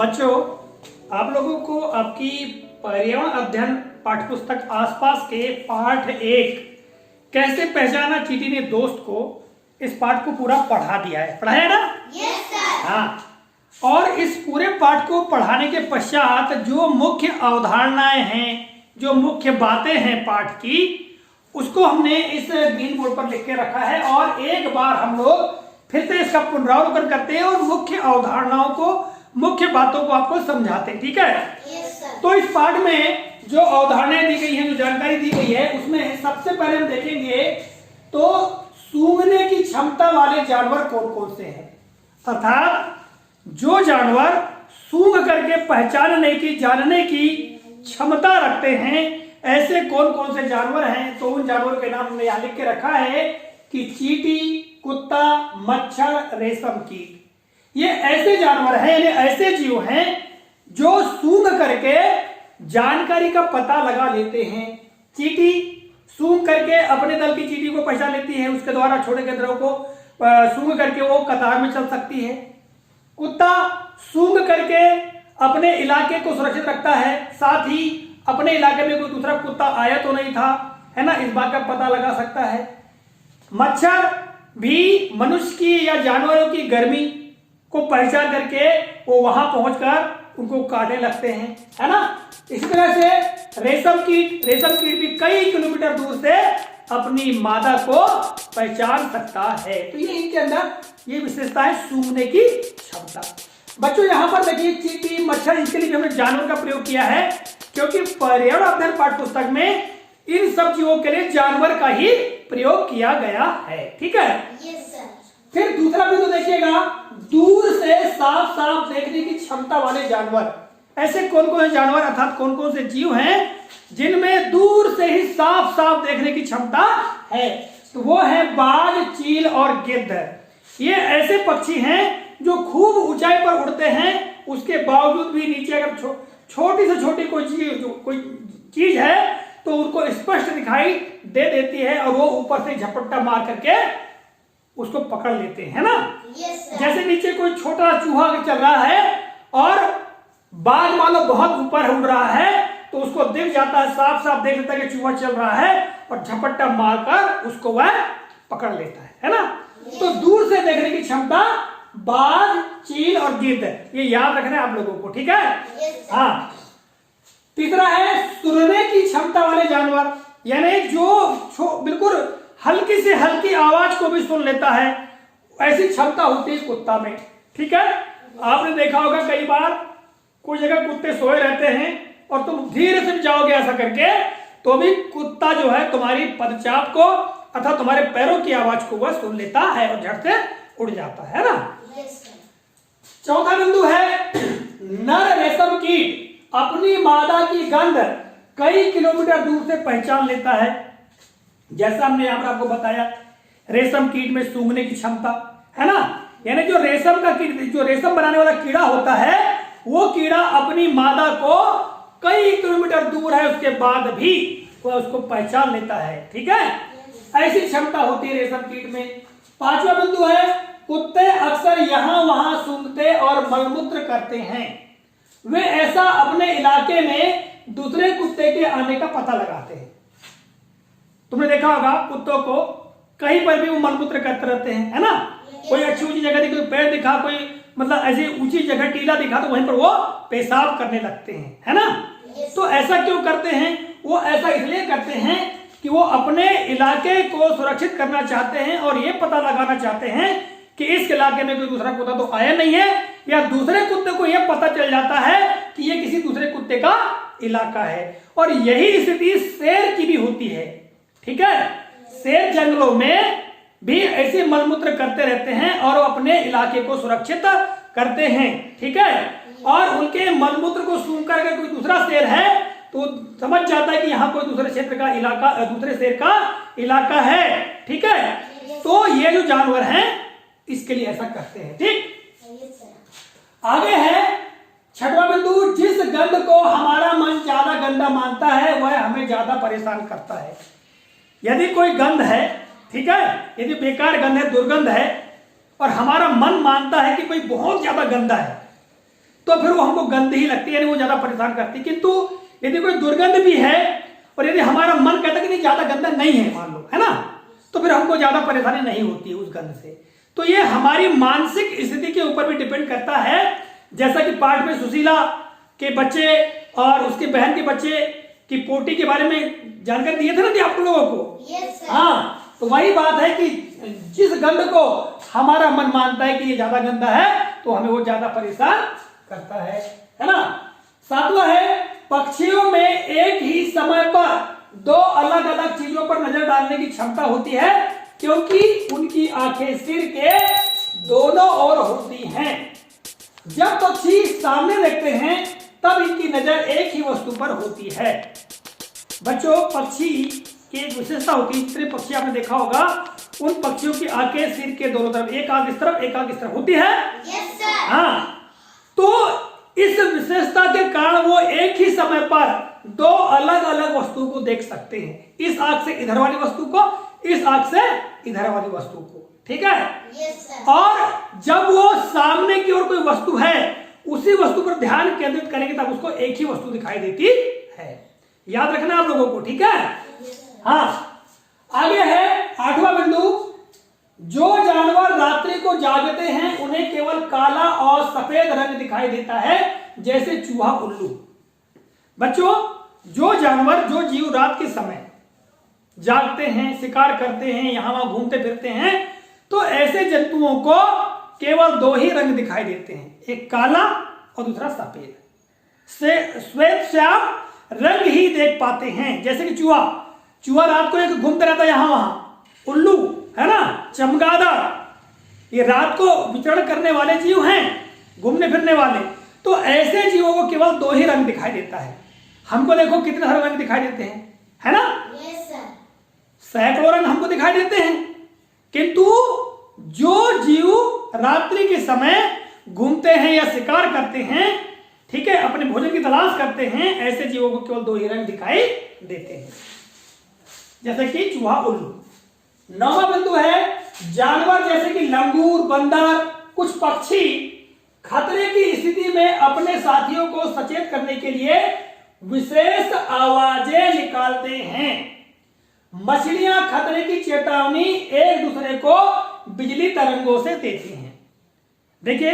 बच्चों, आप लोगों को आपकी पर्यावरण अध्ययन पाठ्यपुस्तक आसपास के पाठ 1 कैसे पहचाना चींटी ने दोस्त को, इस पाठ को पूरा पढ़ा दिया है। पढ़ाया ना? Yes sir. हाँ, और इस पूरे पाठ को पढ़ाने के पश्चात जो मुख्य अवधारणाएं हैं, जो मुख्य बातें हैं पाठ की, उसको हमने इस ग्रीन बोर्ड पर लिख के रखा है और एक बार हम लोग फिर से इसका पुनरावलोकन करते हैं और मुख्य अवधारणाओं को, मुख्य बातों को आपको समझाते हैं। ठीक है? Yes sir. तो इस पाठ में जो अवधारणाएं दी गई हैं, जो जानकारी दी गई है, उसमें सबसे पहले हम देखेंगे तो सूंघने की क्षमता वाले जानवर कौन कौन से हैं, अर्थात जो जानवर सूंघ करके पहचानने की, जानने की क्षमता रखते हैं, ऐसे कौन कौन से जानवर हैं। तो उन जानवरों के नाम हमने यहां लिख के रखा है कि चींटी, कुत्ता, मच्छर, रेशम कीट। ये ऐसे जानवर हैं, यानी ऐसे जीव हैं जो सूंघ करके जानकारी का पता लगा लेते हैं। चींटी सूंघ करके अपने दल की चींटी को पहचान लेती है, उसके द्वारा छोड़े गए द्रव को सूंघ करके वो कतार में चल सकती है। कुत्ता सूंघ करके अपने इलाके को सुरक्षित रखता है, साथ ही अपने इलाके में कोई दूसरा कुत्ता आया तो नहीं था, है ना, इस बात का पता लगा सकता है। मच्छर भी मनुष्य की या जानवरों की गर्मी को पहचान करके वो वहां पहुंचकर उनको काटने लगते हैं, है ना। इसी तरह से रेशम कीट भी कई किलोमीटर दूर से अपनी मादा को पहचान सकता है। तो ये इनके अंदर ये विशेषता है, सूंघने की क्षमता। बच्चों यहां पर देखिए, चींटी, मच्छर, इसके लिए हमने जानवर का प्रयोग किया है क्योंकि पर्यावरण अध्ययन पाठ्यपुस्तक में इन सब जीवों के लिए जानवर का ही प्रयोग किया गया है। ठीक है? Yes sir. फिर दूसरा बिंदु देखिएगा, दूर से साफ साफ देखने की क्षमता वाले जानवर। ऐसे कौन कौन से जानवर अर्थात कौन कौन से जीव हैं जिनमें दूर से ही साफ साफ देखने की क्षमता है? तो वो है बाज, चील और गिद्ध। ये ऐसे पक्षी हैं जो खूब ऊंचाई पर उड़ते हैं, उसके बावजूद भी नीचे अगर छोटी से छोटी कोई चीज है तो उनको स्पष्ट दिखाई दे देती है और वो ऊपर से झपट्टा मार करके उसको पकड़ लेते हैं, है ना। Yes sir. जैसे नीचे कोई छोटा चूहा चल रहा है और बाज मान लो बहुत ऊपर उड़ रहा है तो उसको दिख जाता है, साफ साफ देख लेता है कि चूहा चल रहा है और झपट्टा मारकर उसको वह पकड़ लेता है ना। तो दूर से देखने की क्षमता बाज, चील और गिद्ध, ये याद रखना है आप लोगों को। ठीक है? Yes sir. हाँ। तीसरा है सुनने की क्षमता वाले जानवर, यानी जो बिल्कुल हल्की से हल्की आवाज को भी सुन लेता है, ऐसी क्षमता होती है कुत्ता में। ठीक है? आपने देखा होगा कई बार कोई जगह कुत्ते सोए रहते हैं और तुम धीरे से जाओगे ऐसा करके तो भी कुत्ता जो है तुम्हारी पदचाप को अथवा तुम्हारे पैरों की आवाज को वह सुन लेता है और झट से उड़ जाता है ना। Yes sir. चौथा बिंदु है नर रेशम कीट अपनी मादा की गंध कई किलोमीटर दूर से पहचान लेता है। जैसा हमने यहां पर आपको बताया, रेशम कीट में सूंघने की क्षमता है ना, यानी जो रेशम का कीट, जो रेशम बनाने वाला कीड़ा होता है, वो कीड़ा अपनी मादा को कई किलोमीटर दूर है उसके बाद भी वह उसको पहचान लेता है। ठीक है? ऐसी क्षमता होती है रेशम कीट में। पांचवा बिंदु है कुत्ते अक्सर यहां वहां सूंघते और मलमूत्र करते हैं। वे ऐसा अपने इलाके में दूसरे कुत्ते के आने का पता लगाते हैं। तुमने देखा होगा कुत्तों को कहीं पर भी वो मलमूत्र करते रहते हैं, है ना। कोई अच्छी ऊंची जगह दिखी, कोई पेड़ दिखा, कोई मतलब ऐसी ऊंची जगह टीला दिखा तो वहीं पर वो पेशाब करने लगते हैं, है ना। तो ऐसा क्यों करते हैं? वो ऐसा इसलिए करते हैं कि वो अपने इलाके को सुरक्षित करना चाहते हैं और ये पता लगाना चाहते हैं कि इस इलाके में कोई दूसरा कुत्ता तो आया नहीं है, या दूसरे कुत्ते को यह पता चल जाता है कि ये किसी दूसरे कुत्ते का इलाका है। और यही स्थिति शेर की भी होती है। ठीक है? शेर जंगलों में भी ऐसे मलमूत्र करते रहते हैं और वो अपने इलाके को सुरक्षित करते हैं। ठीक है? और उनके मलमूत्र को सूंघ करके कोई दूसरा शेर है तो समझ जाता है कि यहाँ कोई दूसरे क्षेत्र का इलाका, दूसरे शेर का इलाका है। ठीक है? तो ये जो जानवर हैं इसके लिए ऐसा करते हैं। ठीक? Yes sir. आगे है छठवां बिंदु, जिस गंध को हमारा मन ज्यादा गंदा मानता है वह हमें ज्यादा परेशान करता है। यदि कोई गंध है, ठीक है, यदि बेकार गंध है, दुर्गंध है और हमारा मन मानता है कि कोई बहुत ज्यादा गंदा है, तो फिर वो हमको गंद ही लगती है, यानी वो ज्यादा परेशान करती है। किंतु यदि कोई दुर्गंध भी है और यदि हमारा मन कहता है कि नहीं ज्यादा गंदा नहीं है, मान लो, है ना, तो फिर हमको ज्यादा परेशानी नहीं होती है उस गंध से। तो ये हमारी मानसिक स्थिति के ऊपर भी डिपेंड करता है। जैसा कि पाठ में सुशीला के बच्चे और उसके बहन के बच्चे की पोटी के बारे में जानकारी दिए थे ना आप लोगों को। Yes sir. हाँ, तो वही बात है कि जिस गंध को हमारा मन मानता है कि ये ज्यादा गंदा है तो हमें वो ज्यादा परेशान करता है ना। सातवां है, पक्षियों में एक ही समय पर दो अलग अलग चीजों पर नजर डालने की क्षमता होती है, क्योंकि उनकी आंखें सिर के दोनों ओर होती हैं। जब पक्षी सामने देखते हैं तब इनकी नजर एक ही वस्तु पर होती है। बच्चों, पक्षी की एक विशेषता होती है, जितने पक्षी आपने देखा होगा उन पक्षियों की आंखें सिर के दोनों तरफ, एक आंख इस तरफ एक आंख इस तरफ होती है। Yes sir. हाँ, तो इस विशेषता के कारण वो एक ही समय पर दो अलग अलग वस्तुओं को देख सकते हैं, इस आंख से इधर वाली वस्तु को, इस आंख से इधर वाली वस्तु को, ठीक है। Yes sir. और जब वो सामने की ओर कोई वस्तु है उसी वस्तु पर ध्यान केंद्रित करेंगे तब उसको एक ही वस्तु दिखाई देती है। याद रखना आप लोगों को, ठीक है। हाँ, आगे है आठवां बिंदु, जो जानवर रात्रि को जागते हैं उन्हें केवल काला और सफेद रंग दिखाई देता है, जैसे चूहा, उल्लू। बच्चों, जो जानवर, जो जीव रात के समय जागते हैं, शिकार करते हैं, यहां वहां घूमते फिरते हैं, तो ऐसे जंतुओं को केवल दो ही रंग दिखाई देते हैं, एक काला और दूसरा सफेद। श्वेत श्याम रंग ही देख पाते हैं, जैसे कि चूहा, चूहा रात को एक घूमता रहता है यहां वहां। उल्लू है ना, चमगादड़, ये रात को विचरण करने वाले जीव हैं, घूमने फिरने वाले। तो ऐसे जीवों को केवल दो ही रंग दिखाई देता है। हमको देखो कितने सारे रंग दिखाई देते हैं, है ना। Yes sir. सैकड़ों रंग हमको दिखाई देते हैं, किंतु जो जीव रात्रि के समय घूमते हैं या शिकार करते हैं, ठीक है, अपने भोजन की तलाश करते हैं, ऐसे जीवों को केवल दो ही रंग दिखाई देते हैं, जैसे कि चूहा, उल्लू। नौवां बिंदु है, जानवर जैसे कि लंगूर, बंदर, कुछ पक्षी खतरे की स्थिति में अपने साथियों को सचेत करने के लिए विशेष आवाजें निकालते हैं। मछलियां खतरे की चेतावनी एक दूसरे को बिजली तरंगों से देती हैं। देखिए,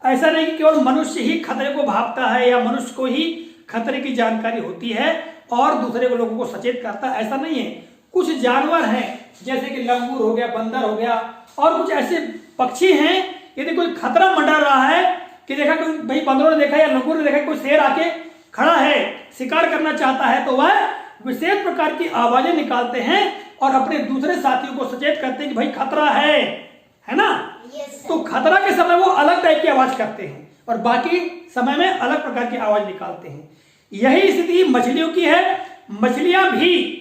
ऐसा नहीं कि केवल मनुष्य ही खतरे को भांपता है या मनुष्य को ही खतरे की जानकारी होती है और दूसरे को लोगों को सचेत करता है, ऐसा नहीं है। कुछ जानवर हैं जैसे कि लंगूर हो गया, बंदर हो गया, और कुछ ऐसे पक्षी हैं, यदि कोई खतरा मंडरा रहा है कि देखा कोई, भाई बंदरों ने देखा या लंगूर ने देखा कोई शेर आके खड़ा है, शिकार करना चाहता है, तो वह विशेष प्रकार की आवाजें निकालते हैं और अपने दूसरे साथियों को सचेत करते हैं कि भाई खतरा है ना। Yes sir. तो खतरा के समय वो अलग टाइप की आवाज करते हैं और बाकी समय में अलग प्रकार की आवाज निकालते हैं। यही स्थिति मछलियों की है। मछलियां भी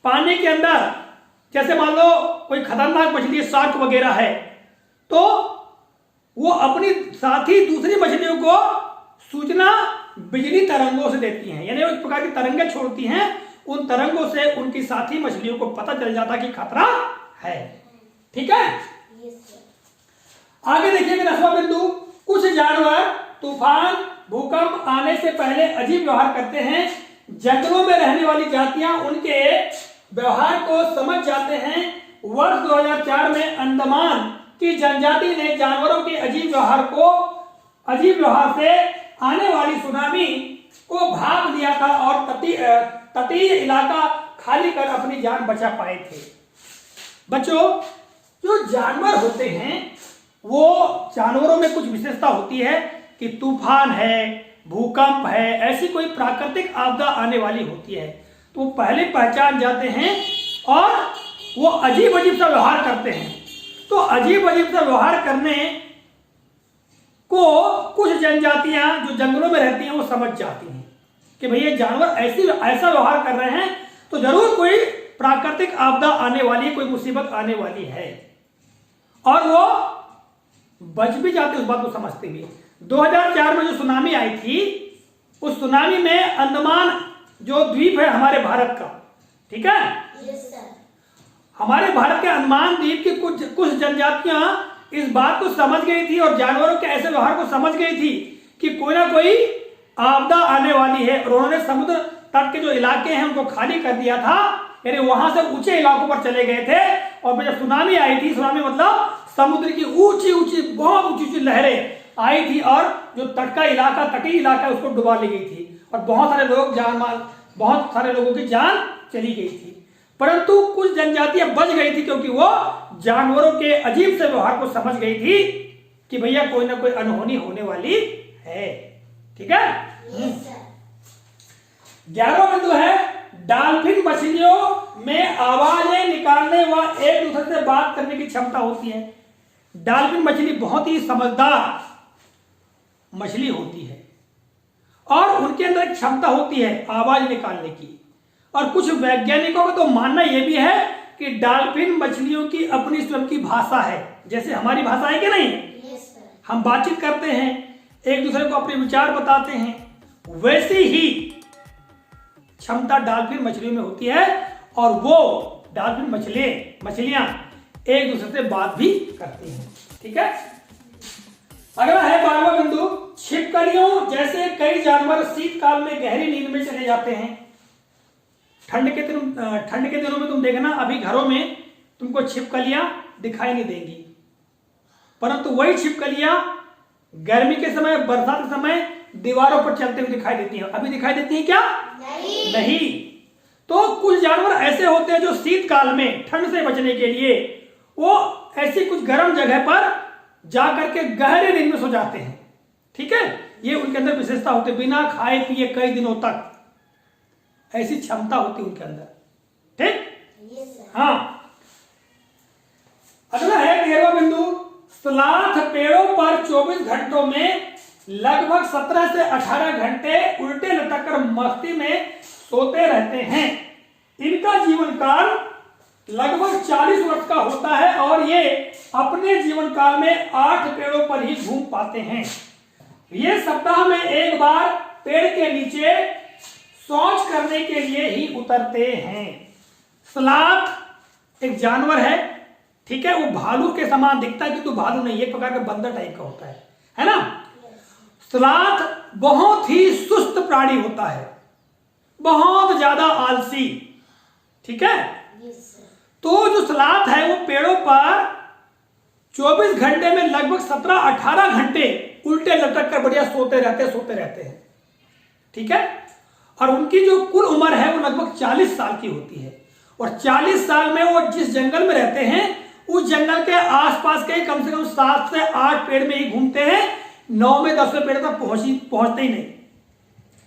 पानी के अंदर, जैसे मान लो कोई खतरनाक मछली, शार्क वगैरह है, तो वो अपनी साथी दूसरी मछलियों को सूचना बिजली तरंगों से देती हैं, यानी वो एक प्रकार की तरंगें छोड़ती हैं। उन तरंगों से उनकी साथी मछलियों को पता चल जाता कि खतरा है, ठीक है। Yes sir. आगे देखिए 10वां बिंदु, कुछ जानवर तूफान, भूकंप आने से पहले अजीब व्यवहार करते हैं। जंगलों में रहने वाली जातियां उनके व्यवहार को समझ जाते हैं। वर्ष 2004 में अंडमान की जनजाति ने जानवरों के अजीब व्यवहार से आने वाली सुनामी को भाग लिया था और तटीय इलाका खाली कर अपनी जान बचा पाए थे। बच्चों, जो जानवर होते हैं वो जानवरों में कुछ विशेषता होती है कि तूफान है, भूकंप है, ऐसी कोई प्राकृतिक आपदा आने वाली होती है तो वो पहले पहचान जाते हैं और वो अजीब अजीब सा व्यवहार करते हैं। तो अजीब अजीब सा व्यवहार करने को कुछ जनजातियां जो जंगलों में रहती हैं वो समझ जाती हैं कि भई ये जानवर ऐसा व्यवहार कर रहे हैं तो जरूर कोई प्राकृतिक आपदा आने वाली है, कोई मुसीबत आने वाली है, और वो बच भी जाते उस बात को समझते हुए। 2004 में जो सुनामी आई थी, उस सुनामी में अंडमान जो द्वीप है हमारे भारत का, ठीक है, यस सर। हमारे भारत के अंडमान द्वीप की कुछ जनजातियां इस बात को समझ गई थी और जानवरों के ऐसे व्यवहार को समझ गई थी कि कोई ना कोई आपदा आने वाली है, और उन्होंने समुद्र तट के जो इलाके हैं उनको खाली कर दिया था, यानी वहां से ऊंचे इलाकों पर चले गए थे। और जब सुनामी आई थी, सुनामी मतलब समुद्र की ऊंची ऊंची बहुत ऊंची ऊंची लहरें आई थी और जो तट का इलाका, तटीय इलाका, उसको डुबा ली गई थी और बहुत सारे लोगों की जान चली गई थी। परंतु कुछ जनजातियां बच गई थी क्योंकि वो जानवरों के अजीब से व्यवहार को समझ गई थी कि भैया कोई ना कोई अनहोनी होने वाली है। ठीक है। Yes, sir. 11वां बिंदु है, डॉल्फिन मछलियों में आवाजें निकालने व एक दूसरे से बात करने की क्षमता होती है। डॉल्फिन मछली बहुत ही समझदार मछली होती है और उनके अंदर एक क्षमता होती है आवाज निकालने की। और कुछ वैज्ञानिकों का तो मानना यह भी है कि डॉल्फिन मछलियों की अपनी स्वयं की भाषा है, जैसे हमारी भाषा है कि नहीं। Yes, sir. हम बातचीत करते हैं, एक दूसरे को अपने विचार बताते हैं, वैसी ही क्षमता डॉल्फिन मछलियों में होती है और वो डॉल्फिन मछलियां एक दूसरे से बात भी करती हैं। ठीक है। अगला है 12वां बिंदु, छिपकलियों जैसे कई जानवर शीतकाल में गहरी नींद में चले जाते हैं। ठंड के दिनों में तुम देखना, अभी घरों में तुमको छिपकलियां दिखाई नहीं देंगी, परंतु वही छिपकलियां गर्मी के समय, बरसात के समय दीवारों पर चलते हुए दिखाई देती हैं। अभी दिखाई देती हैं क्या? नहीं। तो कुछ जानवर ऐसे होते हैं जो शीतकाल में ठंड से बचने के लिए वो ऐसी कुछ गर्म जगह पर जाकर के गहरे नींद में सो जाते हैं। ठीक है। ये उनके अंदर विशेषता होती है, बिना खाए पिए कई दिनों तक, ऐसी क्षमता होती है उनके अंदर। ठीक। Yes, sir. हाँ। अगला है 13वां बिंदु, सलाथ पेड़ों पर 24 घंटों में लगभग 17 से 18 घंटे उल्टे लटक कर मस्ती में सोते रहते हैं। इनका जीवन काल लगभग 40 वर्ष का होता है और ये अपने जीवन काल में 8 पेड़ों पर ही घूम पाते हैं। ये सप्ताह में एक बार पेड़ के नीचे शौच करने के लिए ही उतरते हैं। सलाथ एक जानवर है, ठीक है। वो भालू के समान दिखता है किंतु भालू नहीं, एक प्रकार का बंदर टाइप का होता है ना। सलाथ बहुत ही सुस्त प्राणी होता है, बहुत ज्यादा आलसी। ठीक है। Yes, sir. तो जो सलाथ है वो पेड़ों पर 24 घंटे में लगभग 17-18 घंटे उल्टे लटक कर बढ़िया सोते रहते हैं। ठीक है। और उनकी जो कुल उम्र है वो लगभग 40 साल की होती है और 40 साल में वो जिस जंगल में रहते हैं उस जंगल के आसपास के कम से कम 7 से 8 पेड़ में ही घूमते हैं, 9 में 10वें पेड़ तक पहुंचते ही नहीं।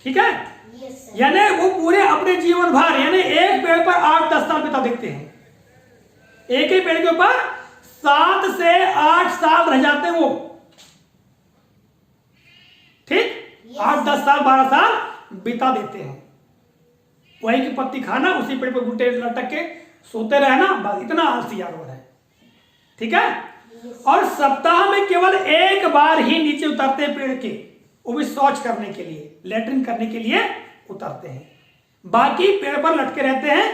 ठीक है। Yes, sir. यानी वो पूरे अपने जीवन भर, यानी एक पेड़ पर 8-10 साल बिता देते हैं, एक ही पेड़ के ऊपर 7 से 8 साल रह जाते हैं वो। ठीक। Yes. 8-10 साल 12 साल बिता देते हैं, वही की पत्ती खाना, उसी पेड़ पर उल्टे लटक के सोते रहना, बस इतना आलसी जानवर है। ठीक है। Yes. और सप्ताह में केवल एक बार ही नीचे उतरते हैं पेड़ के, वो भी शौच करने के लिए, लेटरिन करने के लिए उतरते हैं। बाकी पेड़ पर लटके रहते हैं,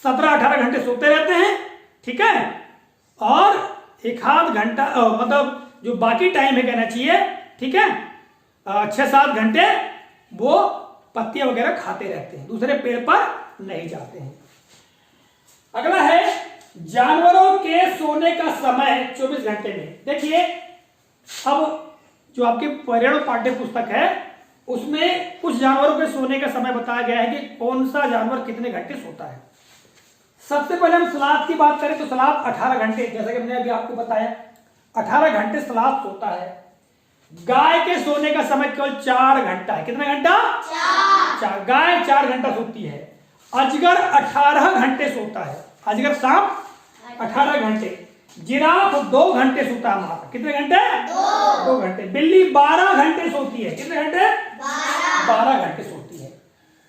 17-18 घंटे सोते रहते हैं। ठीक है। और 1-8 घंटा मतलब जो बाकी टाइम है कहना चाहिए, ठीक है, 6-7 घंटे वो पत्तियां वगैरह खाते रहते हैं, दूसरे पेड़ पर नहीं जाते हैं। अगला है जानवरों के सोने का समय 24 घंटे में। देखिए, अब जो आपके पर्यावरण पाठ्य पुस्तक है उसमें कुछ जानवरों के सोने का समय बताया गया है कि कौन सा जानवर कितने घंटे सोता है। सबसे पहले हम सलाद की बात करें तो सलाद 18 घंटे, जैसा कि मैंने अभी आपको बताया, 18 घंटे सलाद सोता है। गाय के सोने का समय केवल 4 घंटा है। कितना घंटा? 4। गाय 4 घंटा सोती है। अजगर 18 घंटे सोता है, अजगर सांप 18 घंटे। जिराफ 2 घंटे सोता है हमारा। कितने घंटे? 2 घंटे। बिल्ली 12 घंटे सोती है। कितने घंटे? 12 घंटे सोती है।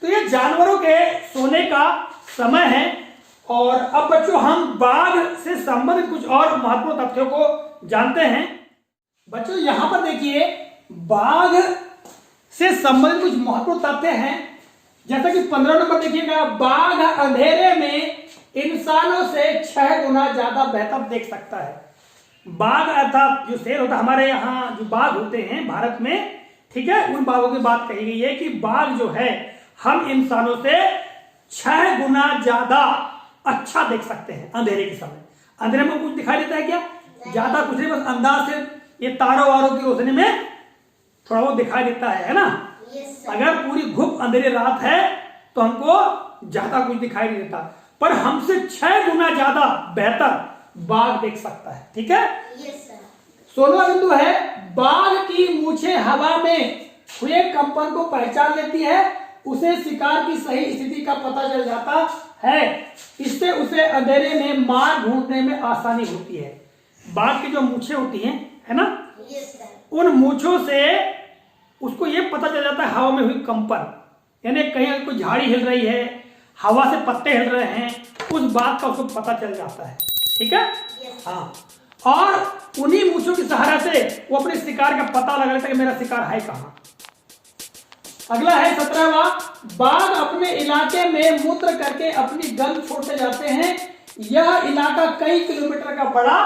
तो ये जानवरों के सोने का समय है। और अब बच्चों हम बाघ से संबंधित कुछ और महत्वपूर्ण तथ्यों को जानते हैं। बच्चों यहां पर देखिए, बाघ से संबंधित कुछ महत्वपूर्ण तथ्य हैं। जैसा कि 15 नंबर देखिएगा, बाघ अंधेरे में इंसानों से 6 गुना ज्यादा बेहतर देख सकता है। बाघ अर्थात जो शेर होता है, हमारे यहाँ जो बाघ होते हैं भारत में, ठीक है, उन बाघों की बात कही गई है कि बाघ जो है हम इंसानों से 6 गुना ज्यादा अच्छा देख सकते हैं अंधेरे के समय। अंधेरे में कुछ दिखाई देता है क्या? ज्यादा कुछ नहीं, बस अंदाज से ये तारों वारों की रोशनी में थोड़ा बहुत दिखाई देता है ना। Yes, sir. अगर पूरी घुप अंधेरी रात है तो हमको ज्यादा कुछ दिखाई नहीं देता, पर हमसे 6 गुना ज्यादा बेहतर बाघ देख सकता है। ठीक है, Yes, sir. 16वां बिंदु है बाघ की मूछें हवा में हुए कंपन को पहचान लेती है, उसे शिकार की सही स्थिति का पता चल जाता है, इससे उसे अंधेरे में मार ढूंढने में आसानी होती है। बाघ की जो मूछें होती हैं, है ना, Yes, sir. उन मूछों से उसको ये पता चल जाता है हवा में हुई कंपन, यानी कहीं अगर कोई झाड़ी हिल रही है, हवा से पत्ते हिल रहे हैं, उस बात का उसको पता चल जाता है। ठीक है, Yes. हाँ, और उन्हीं मूछों की सहारा से वो अपने शिकार का पता लगा लेता है कि मेरा शिकार है कहां। अगला है 17वां, बाघ अपने इलाके में मूत्र करके अपनी गंध छोड़ते जाते हैं। यह इलाका कई किलोमीटर का बड़ा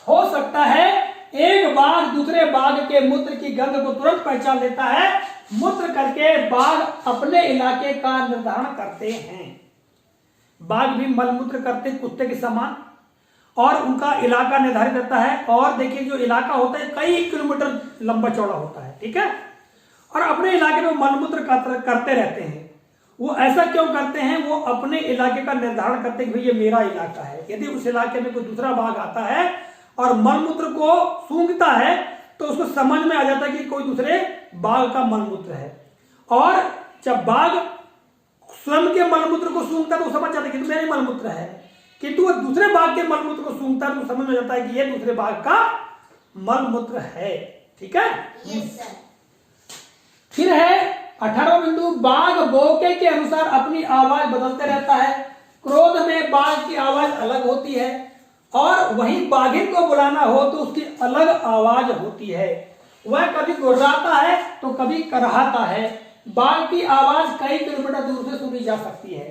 हो सकता है। एक बाघ दूसरे बाघ के मूत्र की गंध को तुरंत पहचान लेता है। मूत्र करके बाघ अपने इलाके का निर्धारण करते हैं। बाघ भी मलमूत्र करते कुत्ते के समान और उनका इलाका निर्धारित रहता है। और देखिए जो इलाका होता है कई किलोमीटर लंबा चौड़ा होता है। ठीक है, और अपने इलाके में मलमूत्र करते रहते हैं। वो ऐसा क्यों करते हैं? वो अपने इलाके का निर्धारण करते हैं कि भाई ये मेरा इलाका है। यदि उस इलाके में कोई दूसरा बाघ आता है और मलमूत्र को सूंघता है तो उसको समझ में आ जाता है कि कोई दूसरे बाघ का मलमूत्र है। और जब बाघ स्वयं के मलमूत्र को सूंघता है तो समझ जाता है कि मेरा मलमूत्र है, किंतु वो दूसरे बाघ के मलमूत्र को सूंघता है तो समझ में जाता है कि ये दूसरे बाघ का मलमूत्र है। ठीक है, Yes, sir. फिर है 18वां बिंदु, बाघ भौंके के अनुसार अपनी आवाज बदलते रहता है। क्रोध में बाघ की आवाज अलग होती है और वहीं बाघिन को बुलाना हो तो उसकी अलग आवाज होती है। वह कभी गुर्राता है तो कभी करहाता है। बाघ की आवाज कई किलोमीटर दूर से सुनी जा सकती है।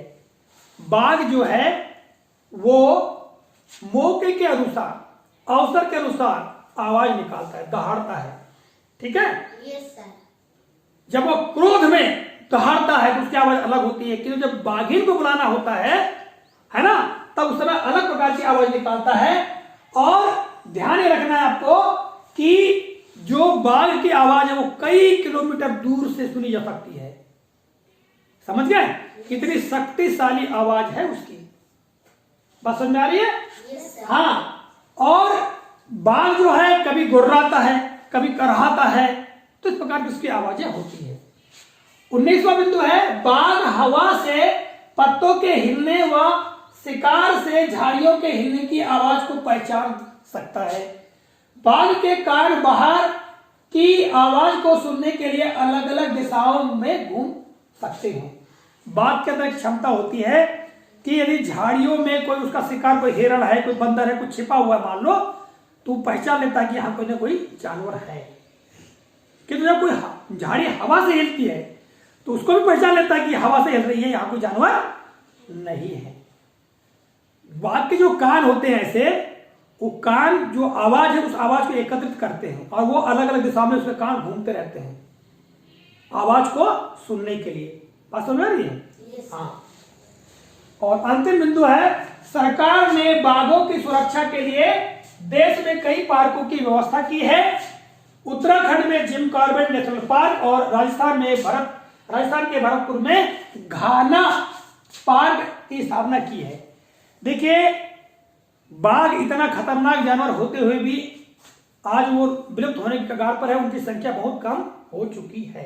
बाघ जो है वो मौके के अनुसार, अवसर के अनुसार आवाज निकालता है, दहाड़ता है। ठीक है, Yes, sir. जब वो क्रोध में दहाड़ता है तो उसकी आवाज अलग होती है, क्योंकि जब बाघिन को बुलाना होता है ना, तब उस समय अलग प्रकार की आवाज निकालता है। और ध्यान ये रखना है आपको कि जो बाघ की आवाज है वो कई किलोमीटर दूर से सुनी जा सकती है। समझ गए कितनी शक्तिशाली आवाज है उसकी? बात समझ में आ रही है? Yes, sir. हाँ, और बाघ जो है कभी गुर्राता है, कभी करहाता है, तो इस प्रकार की उसकी आवाजें होती है। 19वां बिंदु है बाघ हवा से पत्तों के हिलने व शिकार से झाड़ियों के हिलने की आवाज को पहचान सकता है। बाघ के कान बाहर की आवाज को सुनने के लिए अलग अलग दिशाओं में घूम सकते हैं। बाघ के अंदर एक क्षमता होती है कि यदि झाड़ियों में कोई उसका शिकार, कोई हिरण है, कोई बंदर है, कुछ छिपा हुआ है मान लो, तो पहचान लेता है कि यहां कोई ना कोई जानवर है। कि जब कोई झाड़ी हवा से हिलती है तो उसको भी पहचान लेता है कि हवा से हिल रही है, यहां कोई जानवर नहीं है। बाघ के जो कान होते हैं ऐसे, वो कान जो आवाज है उस आवाज को एकत्रित करते हैं और वो अलग अलग दिशा में उसके कान घूमते रहते हैं आवाज को सुनने के लिए। बात समझ आ रही है? Yes. हाँ, और अंतिम बिंदु है सरकार ने बाघों की सुरक्षा के लिए देश में कई पार्कों की व्यवस्था की है। उत्तराखंड में जिम कॉर्बेट नेशनल पार्क और राजस्थान के भरतपुर में घाना पार्क की स्थापना की है। देखिए बाघ इतना खतरनाक जानवर होते हुए भी आज वो विलुप्त होने की कगार पर है, उनकी संख्या बहुत कम हो चुकी है।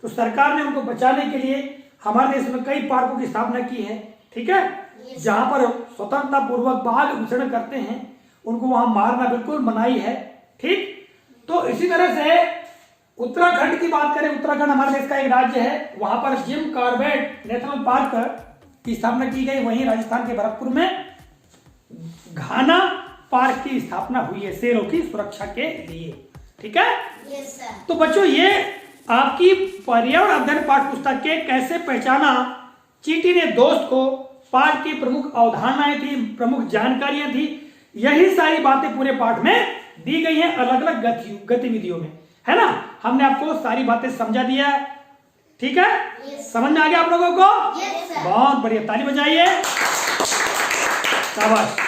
तो सरकार ने उनको बचाने के लिए हमारे देश में कई पार्कों की स्थापना की है। ठीक है, जहां पर स्वतंत्रता पूर्वक बाघ विचरण करते हैं, उनको वहां मारना बिल्कुल मनाही है। ठीक, तो इसी तरह से उत्तराखंड की बात करें, उत्तराखंड हमारे देश का एक राज्य है, वहां पर जिम कॉर्बेट नेशनल पार्क की स्थापना की गई। वहीं राजस्थान के भरतपुर में घाना पार्क की स्थापना हुई है शेरों की सुरक्षा के लिए। ठीक है, Yes, sir. तो बच्चों ये आपकी पर्यावरण अध्ययन पाठ पुस्तक के कैसे पहचाना चींटी ने दोस्त को पाठ की प्रमुख अवधारणाएं थी, प्रमुख जानकारियां थी। यही सारी बातें पूरे पाठ में दी गई हैं अलग अलग गतिविधियों में, है ना। हमने आपको सारी बातें समझा दिया है, ठीक है? Yes. समझ में आ गया आप लोगों को? Yes, sir. बहुत बढ़िया, ताली बजाइए, शाबाश।